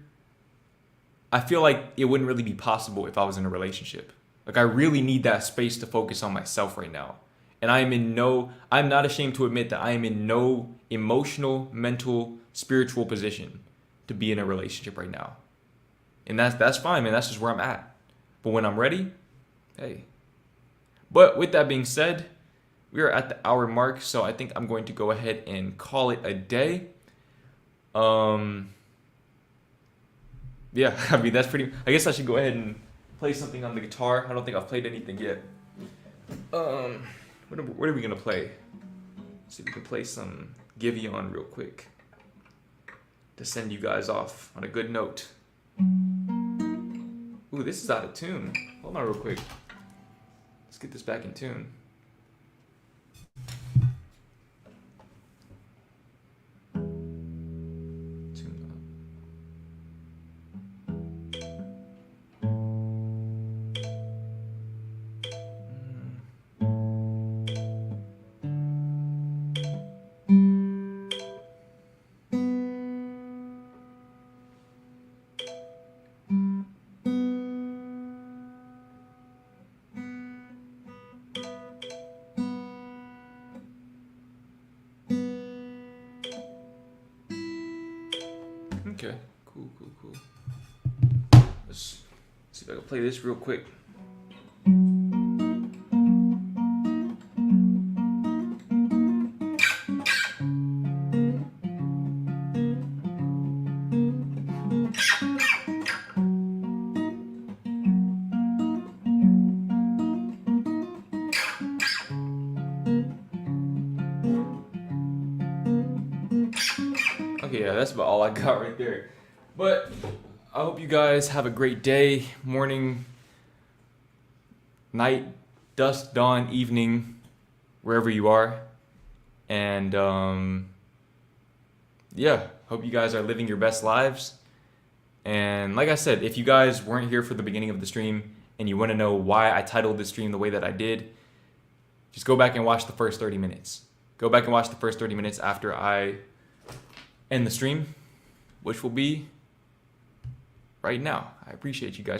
I feel like it wouldn't really be possible if I was in a relationship. Like, I really need that space to focus on myself right now. And I'm not ashamed to admit that I am in no emotional, mental, spiritual position to be in a relationship right now. And that's fine, man. That's just where I'm at. But when I'm ready, hey. But with that being said, we are at the hour mark, so I think I'm going to go ahead and call it a day. Yeah, I mean, I guess I should go ahead and play something on the guitar. I don't think I've played anything yet. What are we gonna play? Let's see if we can play some Giveon real quick to send you guys off on a good note. Ooh, this is out of tune. Hold on real quick. Let's get this back in tune. Okay, cool. Let's see if I can play this real quick. Okay, yeah, that's about all I got right there. But I hope you guys have a great day, morning, night, dusk, dawn, evening, wherever you are. And yeah, hope you guys are living your best lives. And like I said, if you guys weren't here for the beginning of the stream and you want to know why I titled this stream the way that I did, just go back and watch the first 30 minutes. Go back and watch the first 30 minutes after I end the stream, which will be right now. I appreciate you guys for